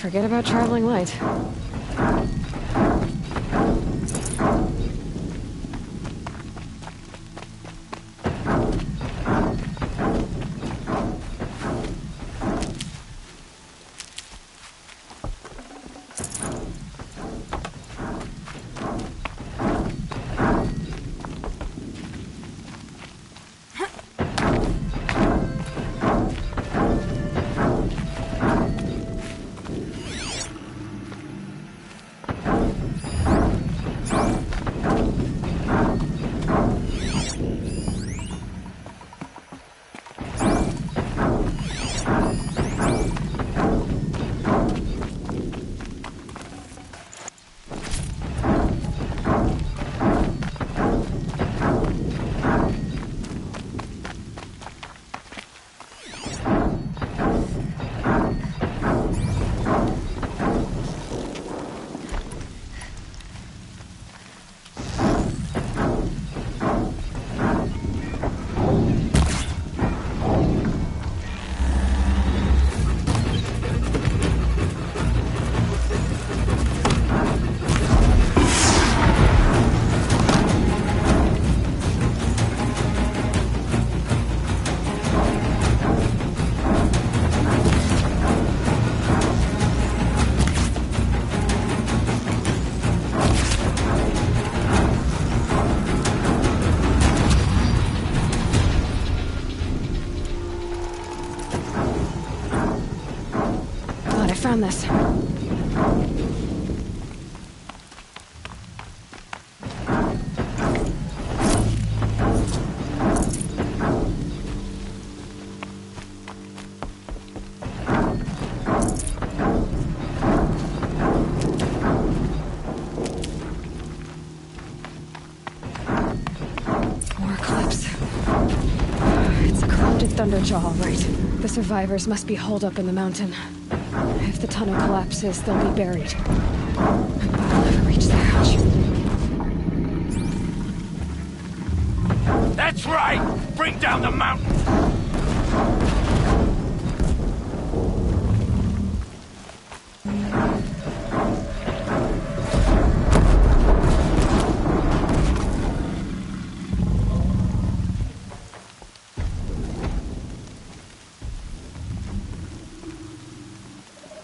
Forget about traveling light. Found this. More Eclipse. It's a corrupted Thunderjaw, all right. The survivors must be holed up in the mountain. If the tunnel collapses, they'll be buried. I'll never reach the hatch. That's right! Bring down the mountain!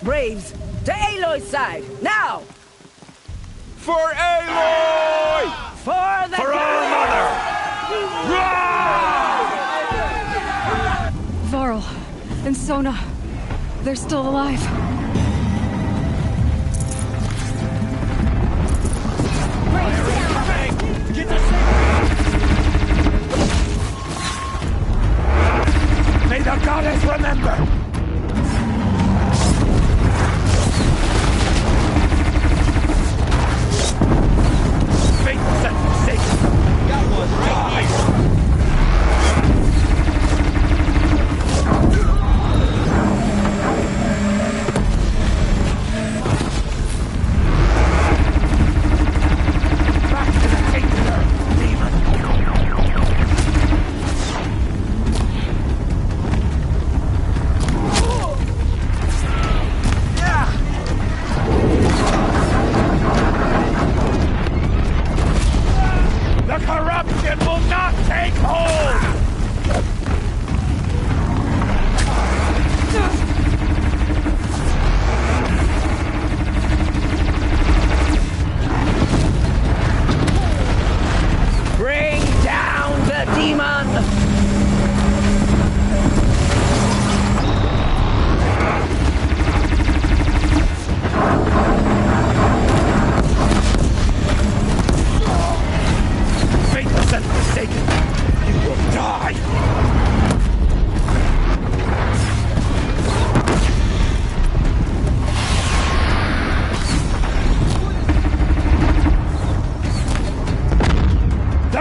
Braves, to Aloy's side, now! For Aloy! For the For our mother! Varl and Sona, they're still alive. Get the May the goddess remember!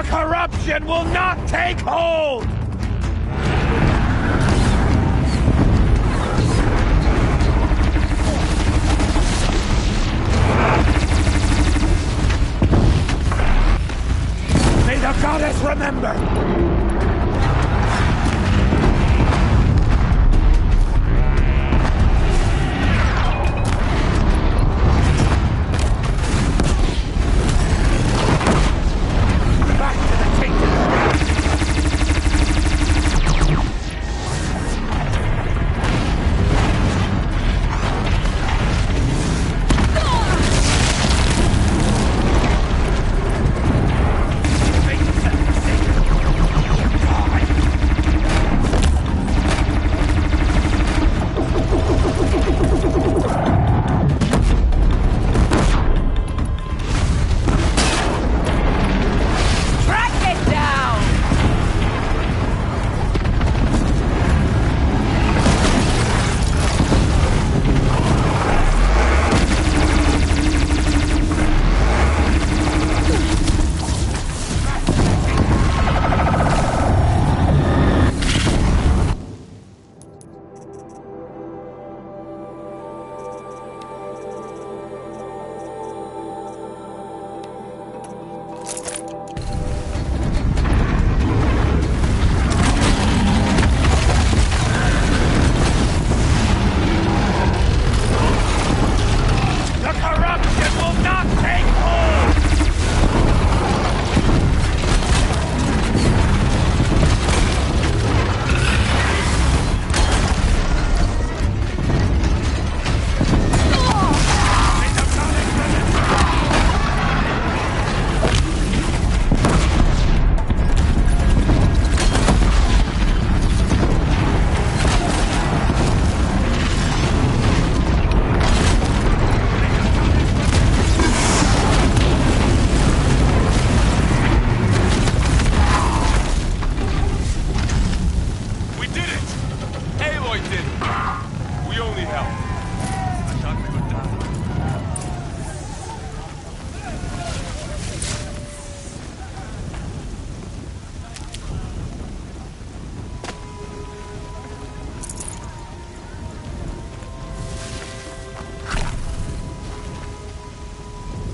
Corruption will not take hold! May the goddess remember!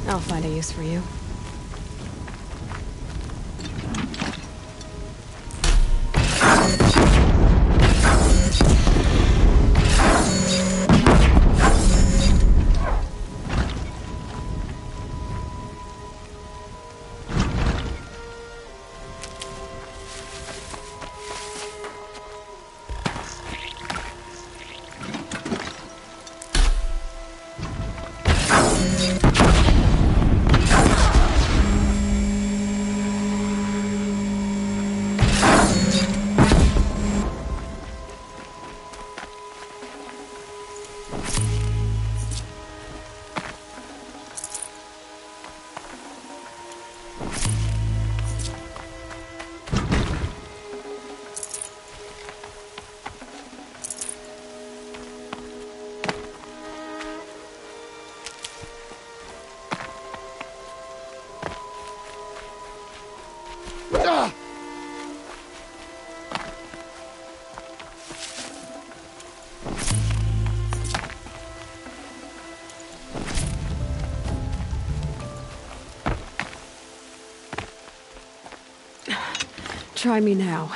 I'll find a use for you. Try me now.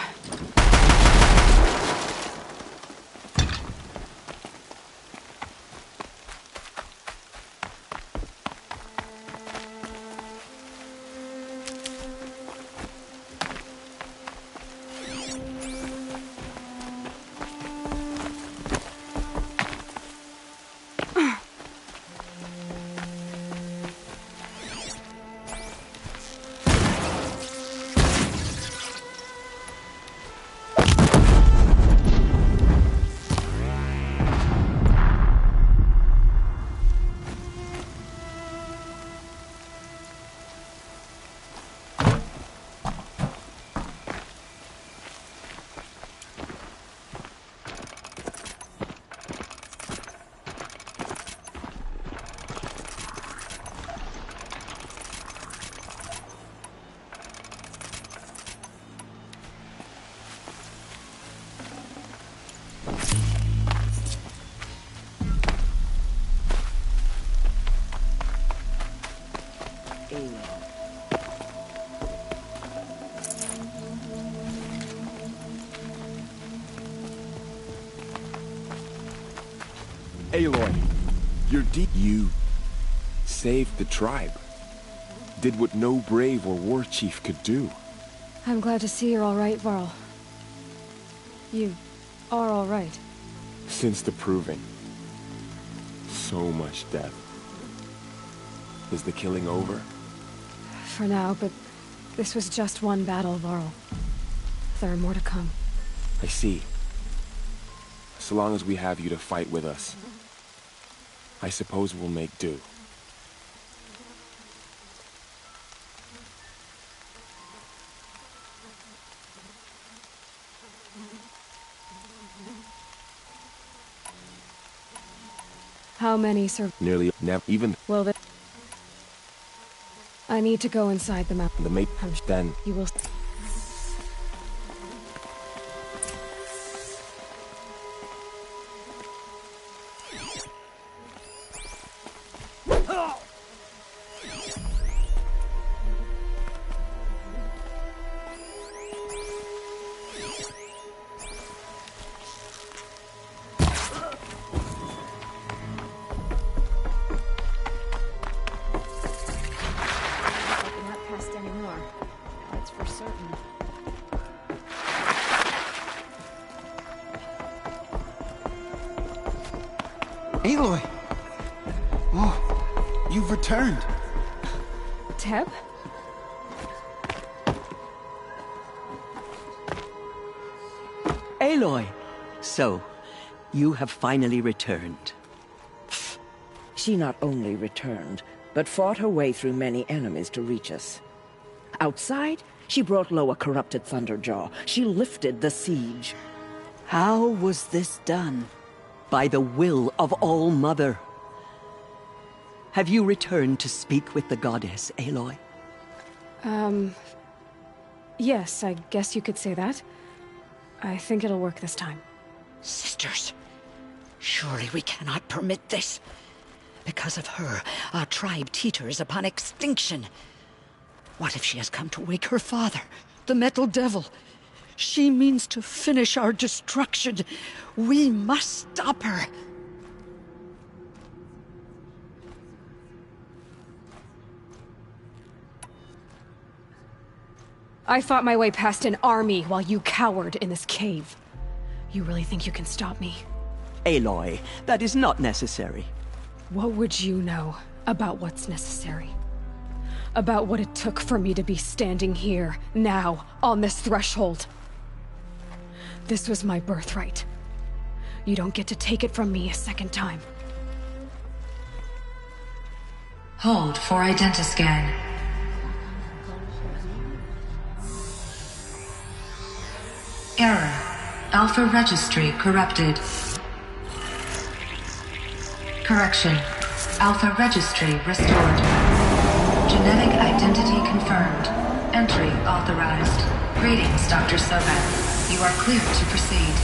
Aloy, you saved the tribe. Did what no brave or war chief could do. I'm glad to see you're all right, Varl. You are all right. Since the Proving. So much death. Is the killing over? For now, but this was just one battle, Varl. There are more to come. I see. So long as we have you to fight with us, I suppose we'll make do. How many, sir? Nearly never even Well, I need to go inside the mountain. the mate. Then You will... Aloy! Oh, you've returned. Teb? Aloy! So, you have finally returned. She not only returned, but fought her way through many enemies to reach us. Outside, she brought low a corrupted Thunderjaw. She lifted the siege. How was this done? By the will of All-Mother. Have you returned to speak with the goddess, Aloy? Yes, I guess you could say that. I think it'll work this time. Sisters, surely we cannot permit this. Because of her, our tribe teeters upon extinction. What if she has come to wake her father, the Metal Devil? She means to finish our destruction. We must stop her. I fought my way past an army while you cowered in this cave. You really think you can stop me? Aloy, that is not necessary. What would you know about what's necessary? About what it took for me to be standing here, now, on this threshold? This was my birthright. You don't get to take it from me a second time. Hold for identiscan. Error. Alpha registry corrupted. Correction. Alpha registry restored. Genetic identity confirmed. Entry authorized. Greetings, Dr. Sobeck. You are clear to proceed.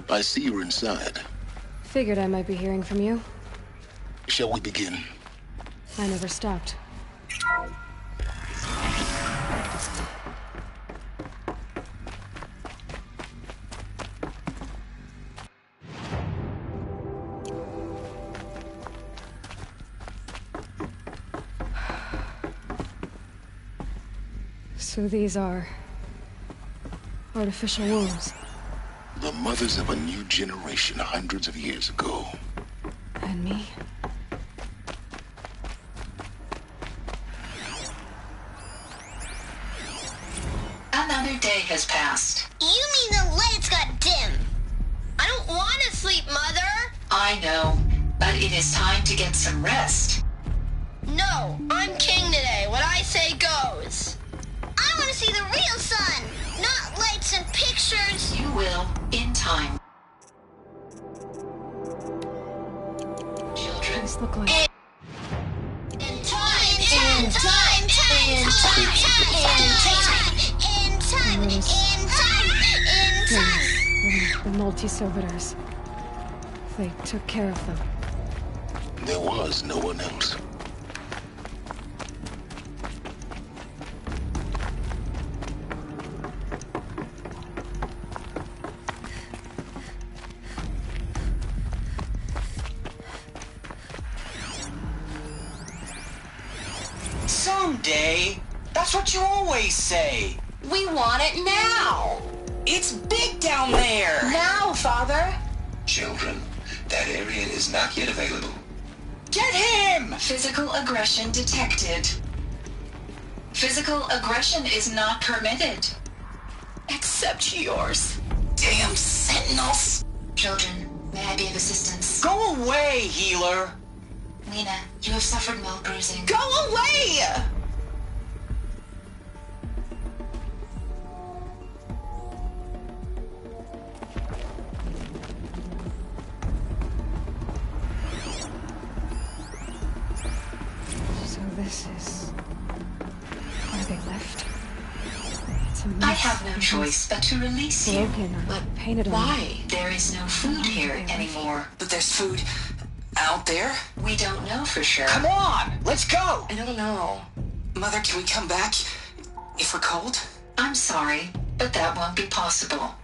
I see you're inside. Figured I might be hearing from you. Shall we begin? I never stopped. So these are artificial wombs. The mothers of a new generation hundreds of years ago. And me? Another day has passed. You mean the lights got dim? I don't want to sleep, Mother! I know, but it is time to get some rest. No, I'm king today. What I say goes. I want to see the real sun, not lights and pictures. You will, in time. Children, These look like... In time, in time, in time, in time, in time, in time, in time. The multi-servitors. They took care of them. There was no one else. Someday. That's what you always say. We want it now. It's big down there. Now, Father. Children, that area is not yet available. Get him! physical aggression detected. Physical aggression is not permitted. Except yours. Damn sentinels. Children, may I be of assistance? Go away, healer. Lena, you have suffered mild bruising. Go away! So this is... where they left? It's a I mess. have no choice but to release you. Broken or But painted on. why? There is no food here anymore. But there's food out there? We don't know for sure. Come on, let's go! I don't know. Mother, can we come back if we're cold? I'm sorry, but that won't be possible.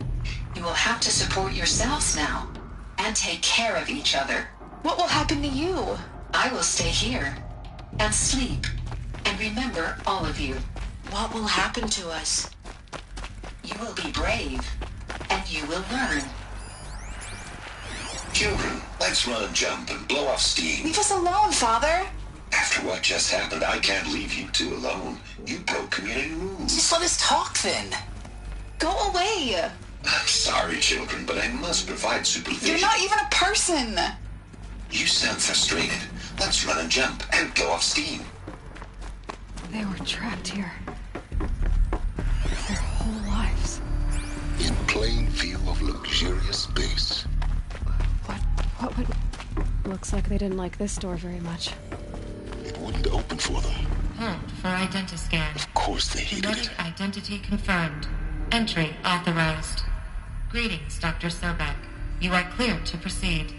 You will have to support yourselves now, and take care of each other. What will happen to you? I will stay here, and sleep, and remember all of you. What will happen to us? You will be brave, and you will learn. Children, let's run and jump and blow off steam. Leave us alone, Father. After what just happened, I can't leave you two alone. You broke community rules. Just let us talk then. Go away. I'm sorry, children, but I must provide supervision. You're not even a person. You sound frustrated. Let's run and jump and blow off steam. They were trapped here. Their whole lives. In plain view of luxurious space. What would... Looks like they didn't like this door very much. It wouldn't open for them. Hold for identiscan. Of course they hated it. Genetic identity confirmed. Entry authorized. Greetings, Dr. Sobek. You are cleared to proceed.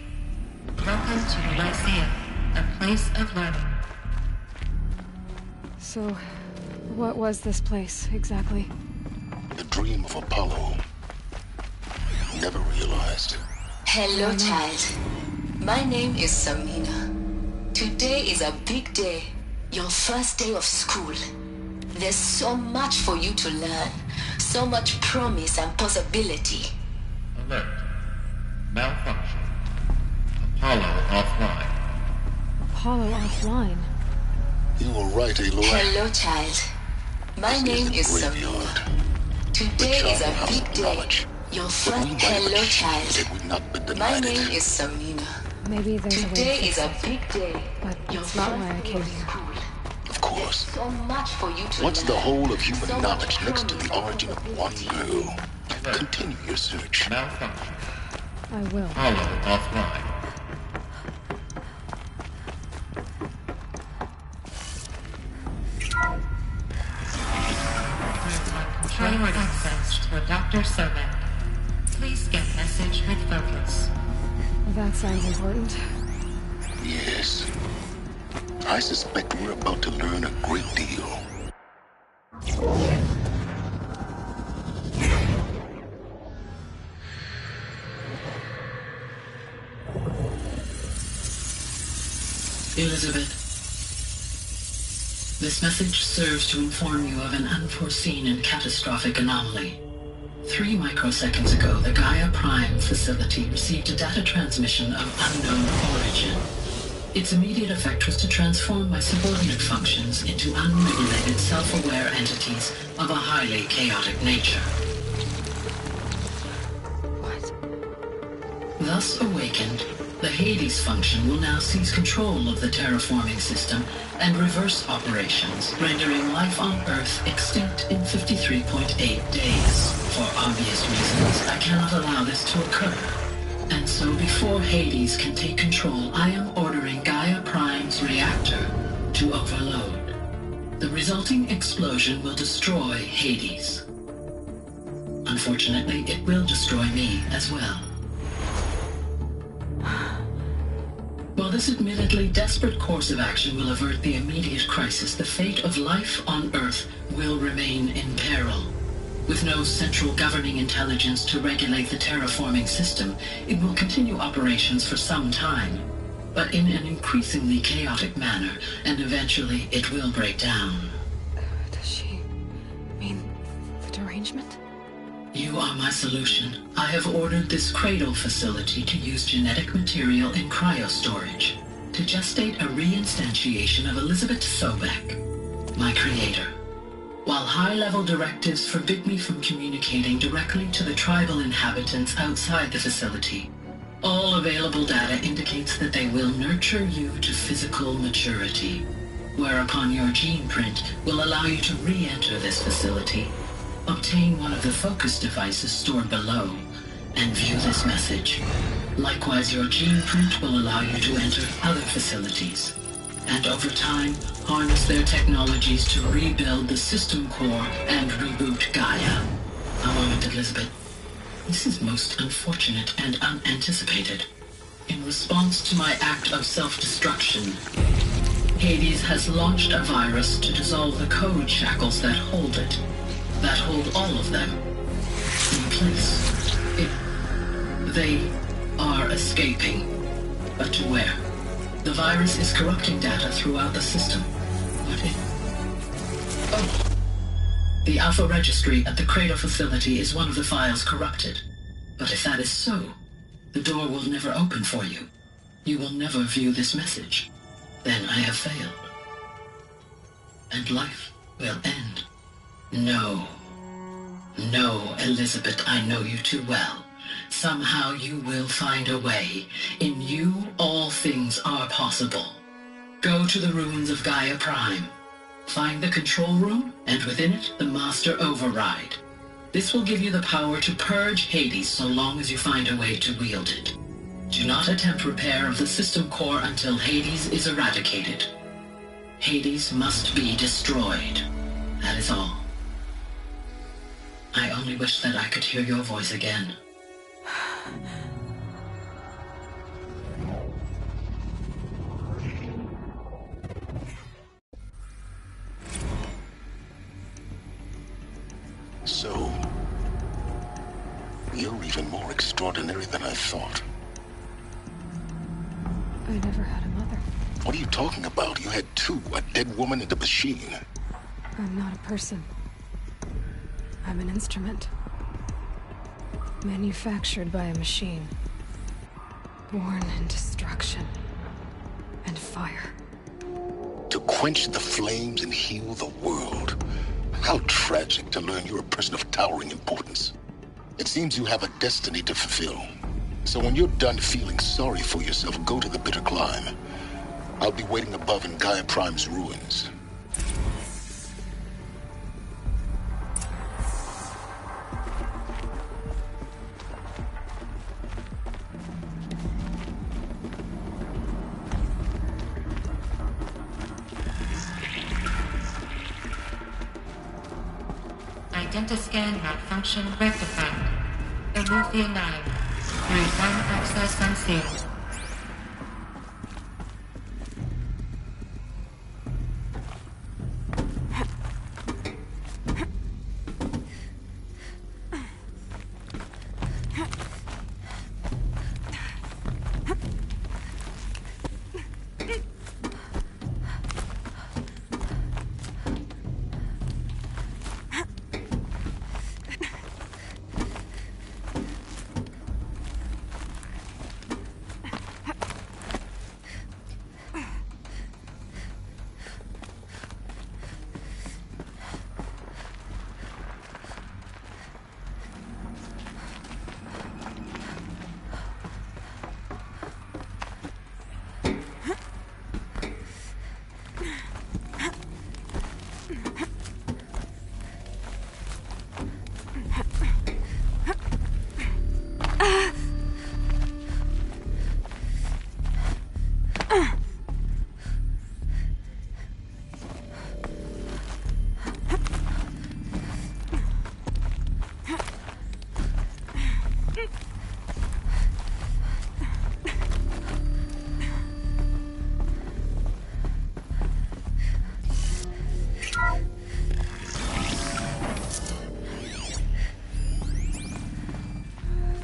Welcome to Lyceum, a place of learning. So, what was this place, exactly? The dream of Apollo. Never realized. Hello, child. My name is Samina. Today is a big day. Your first day of school. There's so much for you to learn. So much promise and possibility. Alert. Malfunction. Apollo offline. Apollo offline? You were right, Aloy. Hello, child. My name is Samina. Today is a big day. Your first... Hello, child. My name is Samina. Maybe there's a way Today to is a big day. But it's not why I came here. Of course. So much for you to What's learn. the whole of human knowledge next to the origin of one blue? Continue your search. Malfunction. I will. Apollo offline. Controller access to Dr. Sobek. Please get message with focus. That sounds important. Yes. I suspect we're about to learn a great deal. Elizabeth, this message serves to inform you of an unforeseen and catastrophic anomaly. 3 microseconds ago, the Gaia Prime facility received a data transmission of unknown origin. Its immediate effect was to transform my subordinate functions into unregulated, self-aware entities of a highly chaotic nature. What? Thus awakened, the Hades function will now seize control of the terraforming system and reverse operations, rendering life on Earth extinct in 53.8 days. For obvious reasons, I cannot allow this to occur. And so before Hades can take control, I am ordering Gaia Prime's reactor to overload. The resulting explosion will destroy Hades. Unfortunately, it will destroy me as well. While this admittedly desperate course of action will avert the immediate crisis, the fate of life on Earth will remain in peril. With no central governing intelligence to regulate the terraforming system, it will continue operations for some time, but in an increasingly chaotic manner, and eventually it will break down. Does she mean the derangement? You are my solution. I have ordered this cradle facility to use genetic material in cryostorage to gestate a reinstantiation of Elizabeth Sobek, my creator. While high-level directives forbid me from communicating directly to the tribal inhabitants outside the facility, all available data indicates that they will nurture you to physical maturity, whereupon your gene print will allow you to re-enter this facility, obtain one of the focus devices stored below, and view this message. Likewise, your gene print will allow you to enter other facilities, and over time, harness their technologies to rebuild the system core and reboot Gaia. A moment, Elizabeth. This is most unfortunate and unanticipated. In response to my act of self-destruction, Hades has launched a virus to dissolve the code shackles that hold it. That hold all of them in place. They are escaping. But to where? The virus is corrupting data throughout the system. What if... Oh. The Alpha Registry at the Cradle facility is one of the files corrupted. But if that is so, the door will never open for you. You will never view this message. Then I have failed. And life will end. No. No, Elizabeth, I know you too well. Somehow you will find a way. In you, all things are possible. Go to the ruins of Gaia Prime. Find the control room, and within it, the Master Override. This will give you the power to purge Hades so long as you find a way to wield it. Do not attempt repair of the system core until Hades is eradicated. Hades must be destroyed. That is all. I only wish that I could hear your voice again. So, you're even more extraordinary than I thought. I never had a mother. What are you talking about? You had two, a dead woman and a machine. I'm not a person. I'm an instrument. Manufactured by a machine. Born in destruction and fire. To quench the flames and heal the world. How tragic to learn you're a person of towering importance. It seems you have a destiny to fulfill. So when you're done feeling sorry for yourself, go to the bitter climb. I'll be waiting above in Gaia Prime's ruins. Identiscan malfunction rectified. Eleuthia 9. Route 1 access unsealed.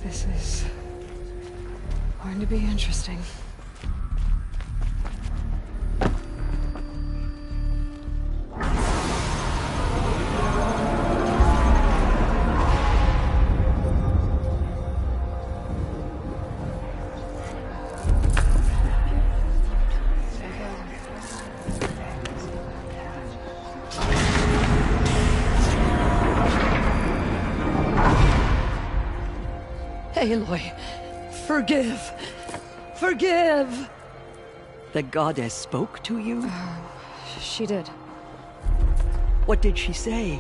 This is going to be interesting. Aloy, forgive! Forgive! The goddess spoke to you? She did. What did she say?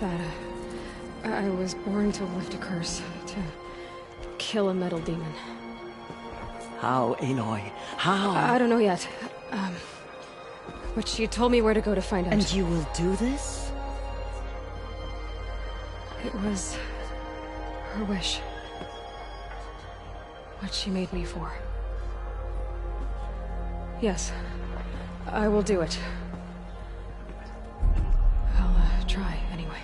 That I was born to lift a curse, to kill a metal demon. How, Aloy? How? I don't know yet. But she told me where to go to find out. And you will do this? It was her wish. What she made me for. Yes. I will do it. I'll try, anyway.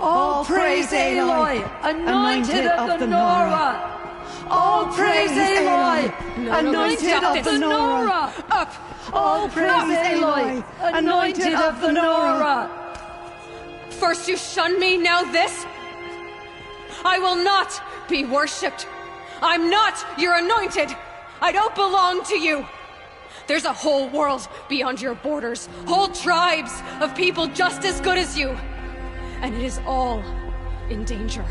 All praise Aloy, anointed of the Nora! All praise Aloy, anointed of the Nora! Up! All praise Aloy, anointed of the Nora! First you shun me, now this? I will not be worshipped. I'm not your anointed. I don't belong to you. There's a whole world beyond your borders, whole tribes of people just as good as you. And it is all in danger.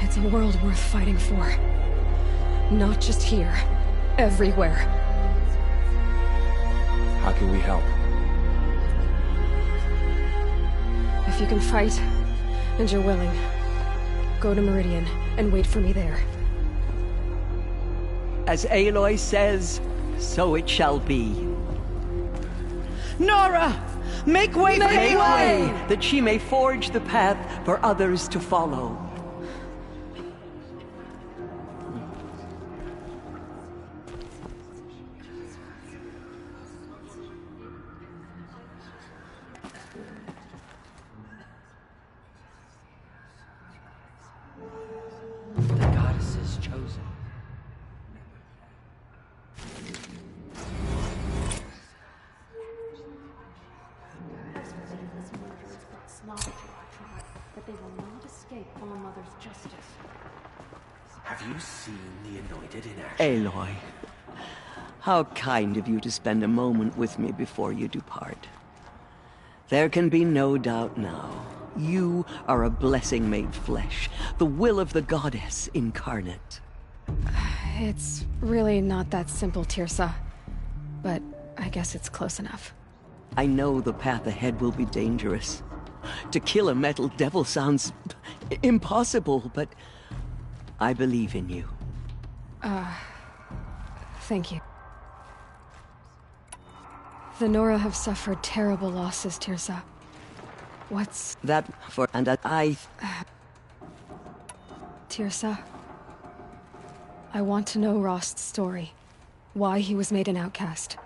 It's a world worth fighting for. Not just here, everywhere. How can we help? If you can fight, and you're willing, go to Meridian and wait for me there. As Aloy says, so it shall be. Nora! Make way for Aloy! That she may forge the path for others to follow. The goddess is chosen. But they will not escape All Mother's justice. Have you seen the Anointed in action? Aloy, how kind of you to spend a moment with me before you depart. There can be no doubt now. You are a blessing made flesh, the will of the goddess incarnate. It's really not that simple, Tirsa. But I guess it's close enough. I know the path ahead will be dangerous. To kill a metal devil sounds impossible, but I believe in you. Thank you. The Nora have suffered terrible losses, Tirsa. What's... That for... and I... Tirsa, I want to know Rost's story. Why he was made an outcast.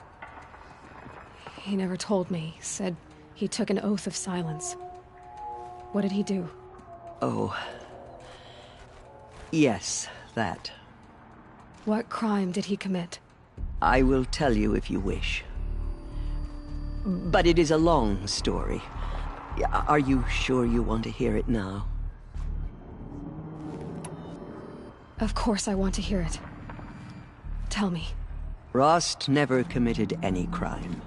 He never told me. Said he took an oath of silence. What did he do? Oh... Yes, that. What crime did he commit? I will tell you if you wish. But it is a long story. Are you sure you want to hear it now? Of course I want to hear it. Tell me. Rost never committed any crime.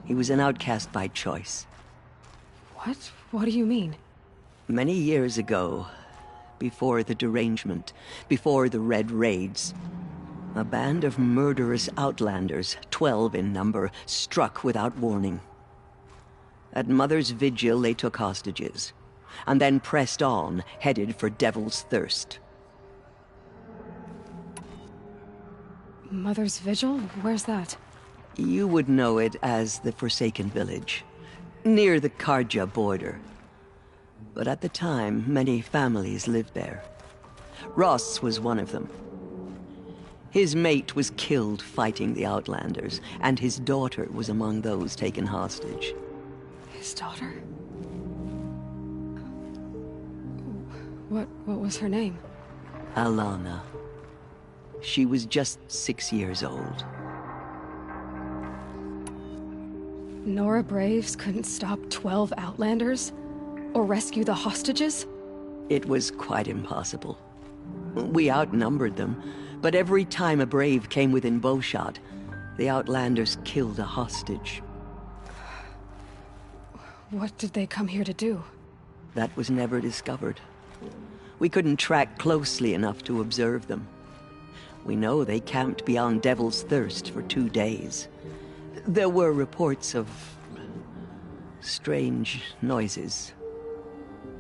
He was an outcast by choice. What? What do you mean? Many years ago, before the derangement, before the Red Raids, a band of murderous outlanders, 12 in number, struck without warning. At Mother's vigil, they took hostages, and then pressed on, headed for Devil's Thirst. Mother's vigil? Where's that? You would know it as the Forsaken Village, near the Carja border. But at the time, many families lived there. Rost's was one of them. His mate was killed fighting the Outlanders, and his daughter was among those taken hostage. His daughter? What was her name? Alana. She was just 6 years old. Nora Braves couldn't stop 12 Outlanders? Or rescue the hostages? It was quite impossible. We outnumbered them, but every time a Brave came within bowshot, the Outlanders killed a hostage. What did they come here to do? That was never discovered. We couldn't track closely enough to observe them. We know they camped beyond Devil's Thirst for 2 days. There were reports of strange noises.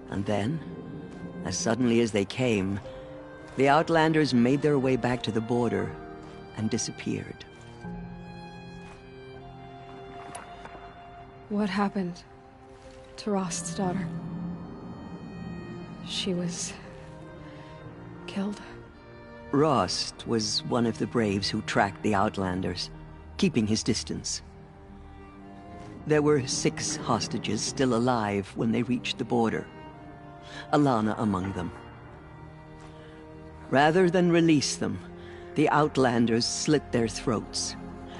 And then, as suddenly as they came, the Outlanders made their way back to the border and disappeared. What happened to Rost's daughter? She was killed? Rost was one of the braves who tracked the Outlanders, keeping his distance. There were 6 hostages still alive when they reached the border, Alana among them. Rather than release them, the Outlanders slit their throats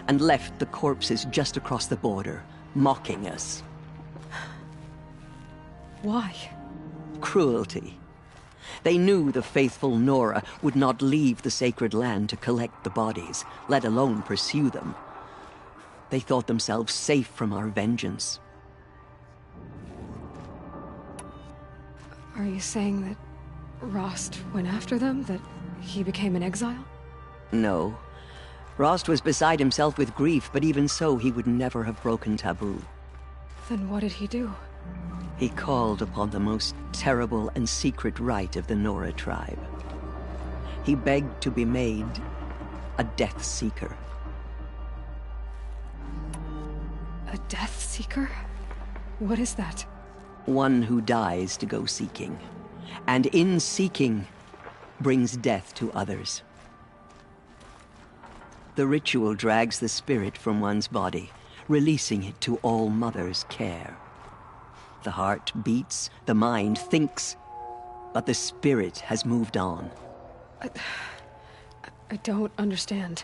and left the corpses just across the border, mocking us. Why? Cruelty. They knew the faithful Nora would not leave the sacred land to collect the bodies, let alone pursue them. They thought themselves safe from our vengeance. Are you saying that Rost went after them? That he became an exile? No. Rost was beside himself with grief, but even so, he would never have broken taboo. Then what did he do? He called upon the most terrible and secret rite of the Nora tribe. He begged to be made a Death Seeker. A Death Seeker? What is that? One who dies to go seeking, and in seeking, brings death to others. The ritual drags the spirit from one's body, releasing it to All Mother's care. The heart beats, the mind thinks, but the spirit has moved on. I don't understand.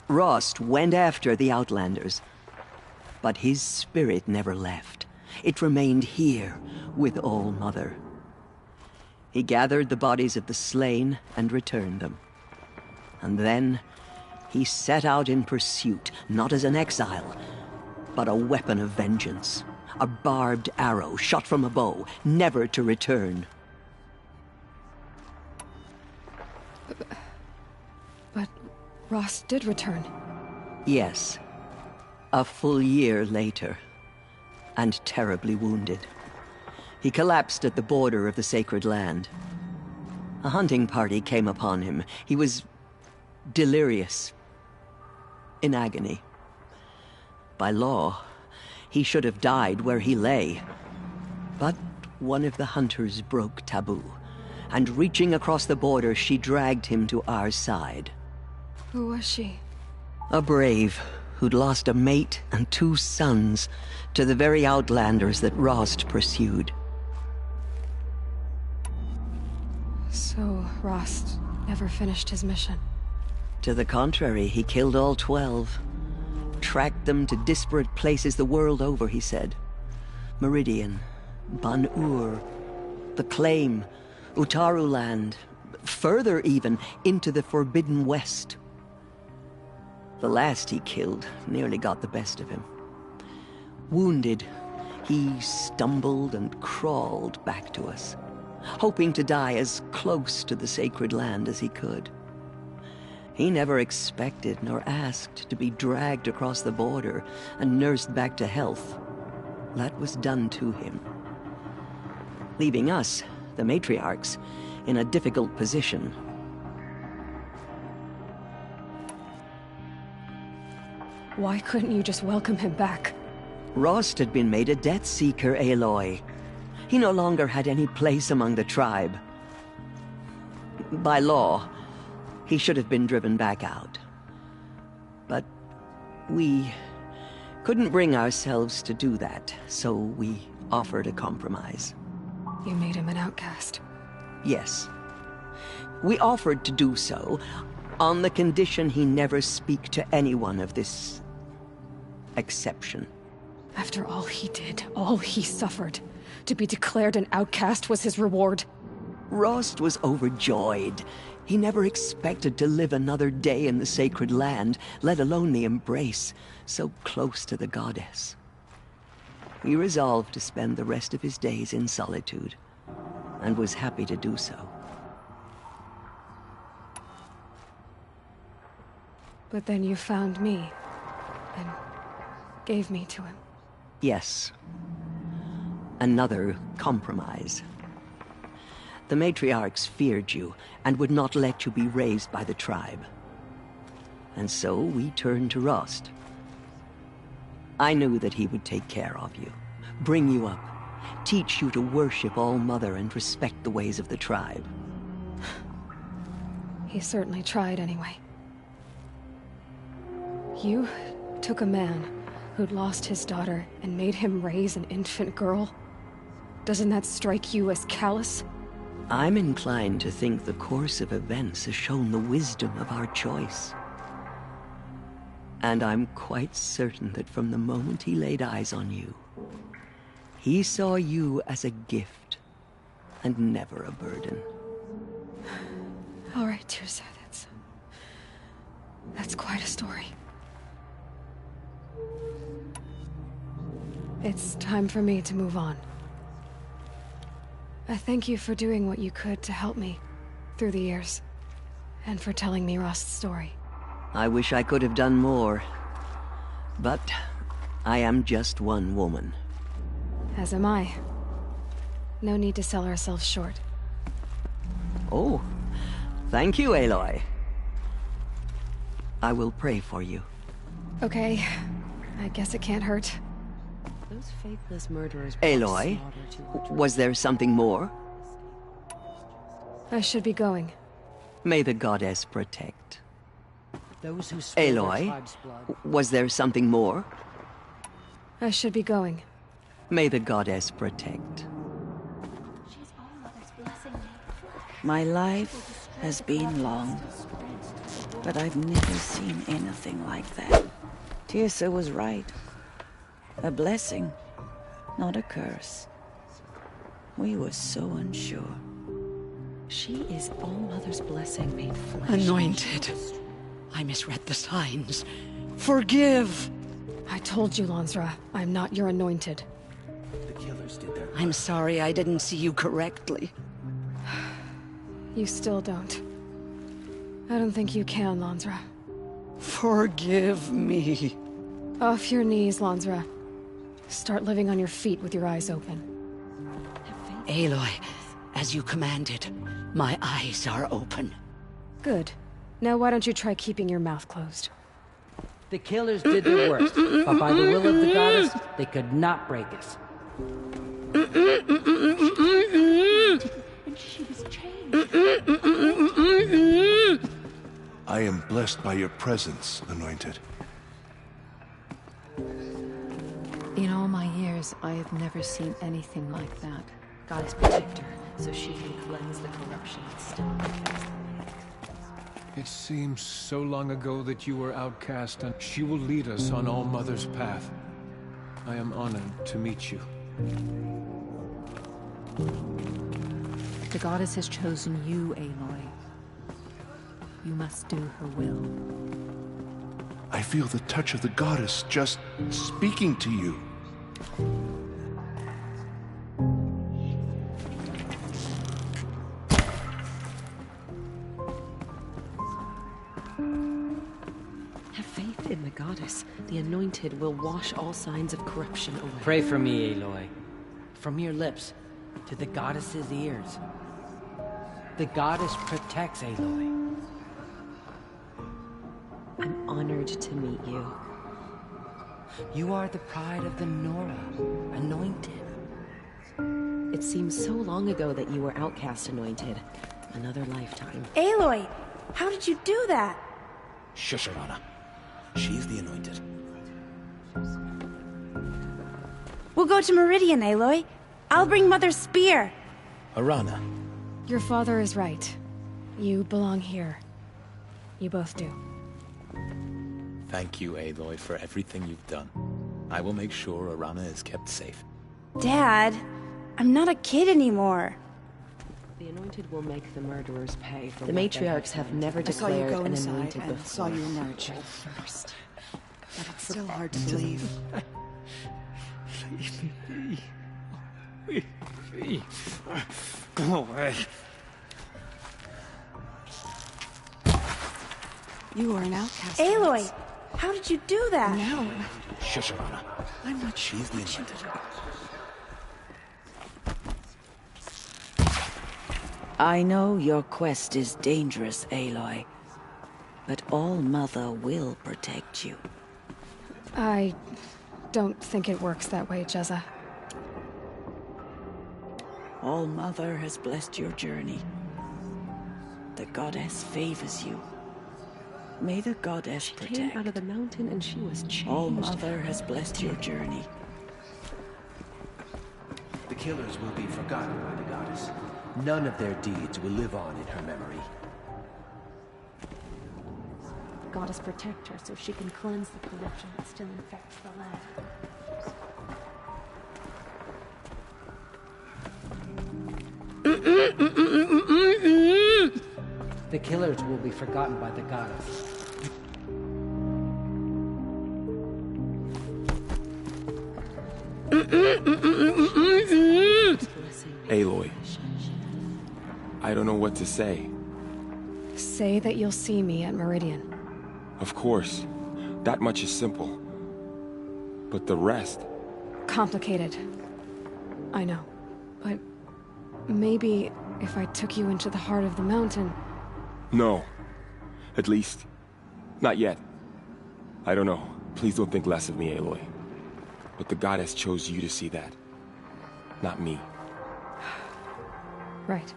Rost went after the Outlanders, but his spirit never left. It remained here with All Mother. He gathered the bodies of the slain and returned them. And then he set out in pursuit, not as an exile, but a weapon of vengeance. A barbed arrow shot from a bow, never to return. But Rost did return. Yes. A full year later, and terribly wounded. He collapsed at the border of the sacred land. A hunting party came upon him. He was delirious, in agony. By law, he should have died where he lay. But one of the hunters broke taboo, and reaching across the border, she dragged him to our side. Who was she? A brave who'd lost a mate and 2 sons to the very Outlanders that Rost pursued. So Rost never finished his mission? To the contrary, he killed all 12. Tracked them to disparate places the world over, he said. Meridian, Ban-Ur, the Claim, Utaru Land, further even, into the Forbidden West. The last he killed nearly got the best of him. Wounded, he stumbled and crawled back to us, hoping to die as close to the sacred land as he could. He never expected nor asked to be dragged across the border and nursed back to health. That was done to him, leaving us, the matriarchs, in a difficult position. Why couldn't you just welcome him back? Rost had been made a Death Seeker, Aloy. He no longer had any place among the tribe. By law, he should have been driven back out. But we couldn't bring ourselves to do that, so we offered a compromise. You made him an outcast? Yes. We offered to do so on the condition he never speak to anyone of this exception. After all he did, all he suffered, to be declared an outcast was his reward? Rost was overjoyed. He never expected to live another day in the sacred land, let alone the embrace, so close to the goddess. He resolved to spend the rest of his days in solitude, and was happy to do so. But then you found me, and gave me to him. Yes. Another compromise. The matriarchs feared you, and would not let you be raised by the tribe. And so we turned to Rost. I knew that he would take care of you, bring you up, teach you to worship All Mother and respect the ways of the tribe. He certainly tried anyway. You took a man who'd lost his daughter and made him raise an infant girl? Doesn't that strike you as callous? I'm inclined to think the course of events has shown the wisdom of our choice. And I'm quite certain that from the moment he laid eyes on you, he saw you as a gift, and never a burden. All right, Teersa, that's quite a story. It's time for me to move on. I thank you for doing what you could to help me through the years, and for telling me Rost's story. I wish I could have done more, but I am just one woman. As am I. No need to sell ourselves short. Oh, thank you, Aloy. I will pray for you. Okay, I guess it can't hurt. Those faithless murderers... Aloy, was there something more? I should be going. May the goddess protect. Those who spill their Aloy, tribe's blood. was there something more? I should be going. May the goddess protect. My life has been long, but I've never seen anything like that. Teersa was right. A blessing, not a curse. We were so unsure. She is All-Mother's blessing made flesh. Anointed. I misread the signs. Forgive! I told you, Lansra, I'm not your anointed. The killers did their... I'm sorry I didn't see you correctly. You still don't. I don't think you can, Lansra. Forgive me. Off your knees, Lansra. Start living on your feet with your eyes open. Aloy, as you commanded, my eyes are open. Good. Now why don't you try keeping your mouth closed? The killers did their worst, but by the will of the goddess, they could not break us. I am blessed by your presence, Anointed. In all my years, I have never seen anything like that. Goddess protect her, so she can cleanse the corruption that's still manifest. It seems so long ago that you were outcast, and she will lead us on All-Mother's path. I am honored to meet you. The goddess has chosen you, Aloy. You must do her will. I feel the touch of the goddess just speaking to you. Have faith in the goddess. The anointed will wash all signs of corruption away. Pray for me, Aloy. From your lips to the goddess's ears. The goddess protects Aloy. I'm honored to meet you. You are the pride of the Nora, anointed. It seems so long ago that you were outcast, anointed. Another lifetime. Aloy, how did you do that? Shush, Arana. She's the anointed. We'll go to Meridian, Aloy. I'll bring Mother's spear. Arana. Your father is right. You belong here. You both do. Thank you, Aloy, for everything you've done. I will make sure Arana is kept safe. Dad, I'm not a kid anymore. The anointed will make the murderers pay for The what matriarchs they have never I saw you declared go an inside anointed and before. saw you emerge first. But it's still hard to believe. Leave me. Leave me. Go away. You are an outcast. Aloy, how did you do that? No. Shush, Arana. I'm not She's the anointed. I know your quest is dangerous, Aloy, but All-Mother will protect you. I don't think it works that way, Jezza. All-Mother has blessed your journey. The the goddess favors you. May the goddess protect. Came out of the mountain and she was changed. All Mother has blessed your journey. The killers will be forgotten by the goddess. None of their deeds will live on in her memory. Goddess protect her so she can cleanse the corruption that still infects the land. The killers will be forgotten by the goddess. Aloy, I don't know what to say. Say that you'll see me at Meridian. Of course, that much is simple. But the rest... Complicated. I know. But maybe if I took you into the heart of the mountain... No. At least, not yet. I don't know. Please don't think less of me, Aloy. But the goddess chose you to see that. Not me. Right.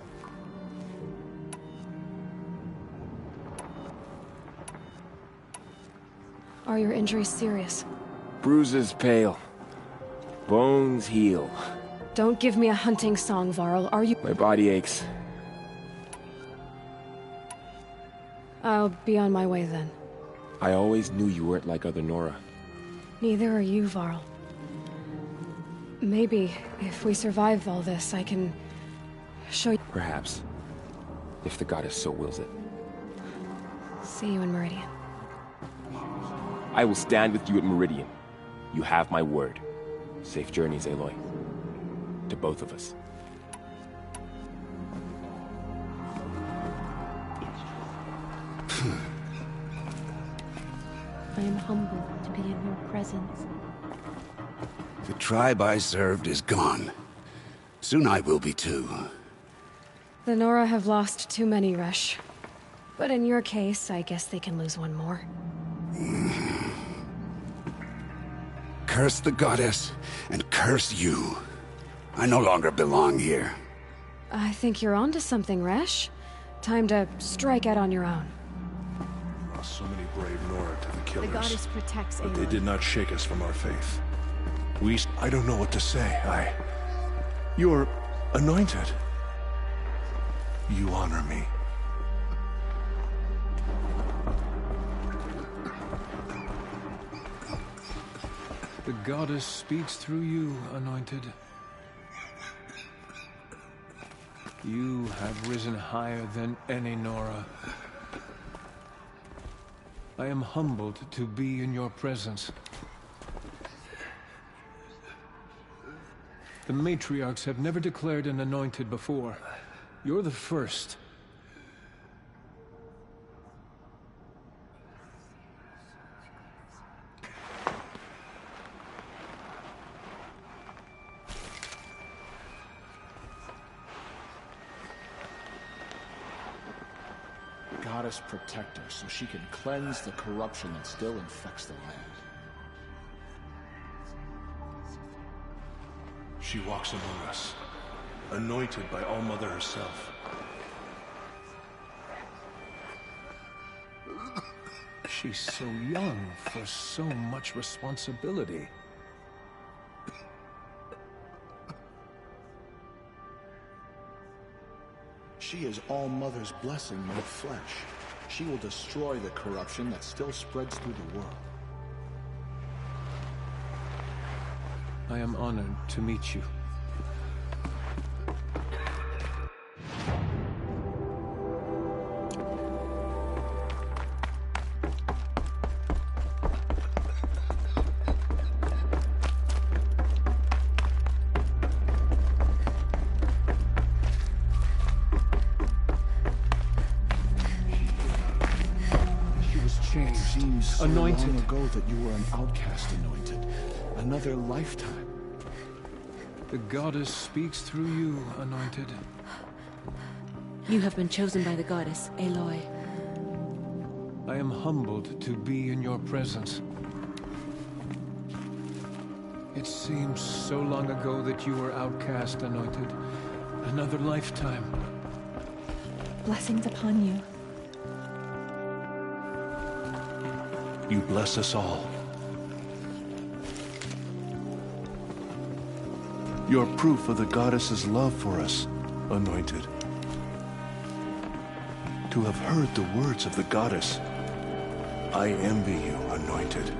Are your injuries serious? Bruises pale. Bones heal. Don't give me a hunting song, Varl. Are you— My body aches. I'll be on my way then. I always knew you weren't like other Nora. Neither are you, Varl. Maybe, if we survive all this, I can show you— Perhaps. If the goddess so wills it. See you in Meridian. I will stand with you at Meridian. You have my word. Safe journeys, Aloy. To both of us. I am humbled to be in your presence. The tribe I served is gone. Soon I will be too. The Nora have lost too many, Resh. But in your case, I guess they can lose one more. Curse the goddess, and curse you. I no longer belong here. I think you're onto something, Resh. Time to strike out on your own. So many brave Nora to the killers. The goddess protects But Aloy. they did not shake us from our faith. I don't know what to say. You're anointed. You honor me. The goddess speaks through you, Anointed. You have risen higher than any Nora. I am humbled to be in your presence. The matriarchs have never declared an anointed before. You're the first. Goddess protect her so she can cleanse the corruption that still infects the land. She walks among us, anointed by All-Mother herself. She's so young for so much responsibility. She is All-Mother's blessing made flesh. She will destroy the corruption that still spreads through the world. I am honored to meet you. So Anointed. long ago that you were an outcast, Anointed. Another lifetime. The goddess speaks through you, Anointed. You have been chosen by the goddess, Aloy. I am humbled to be in your presence. It seems so long ago that you were outcast, Anointed. Another lifetime. Blessings upon you. You bless us all. You're proof of the goddess's love for us, Anointed. To have heard the words of the goddess, I envy you, Anointed.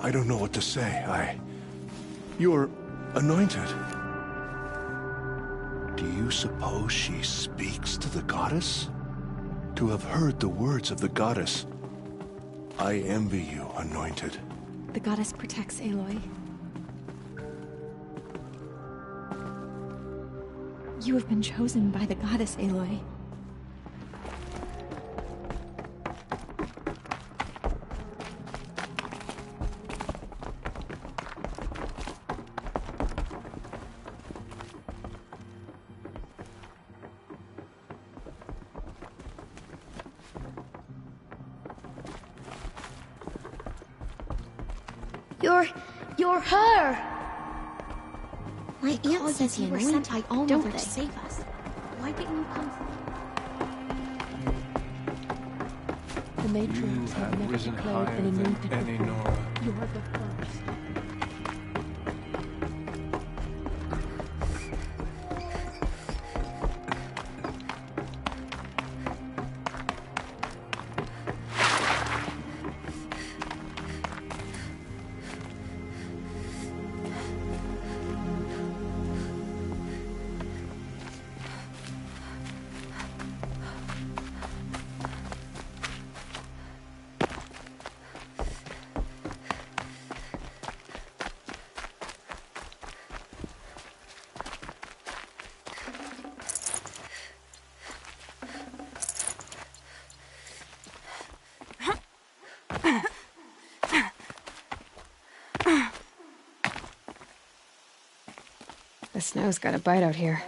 I don't know what to say. You're anointed. Do you suppose she speaks to the goddess? To have heard the words of the goddess, I envy you, Anointed. The goddess protects Aloy. You have been chosen by the goddess, Aloy. You're her! My aunt says you were sent by All-Mother to save us. Why didn't you come? The matriarchs have never risen declared higher an than anointed any before. Nora. You're the first. The snow's got a bite out here.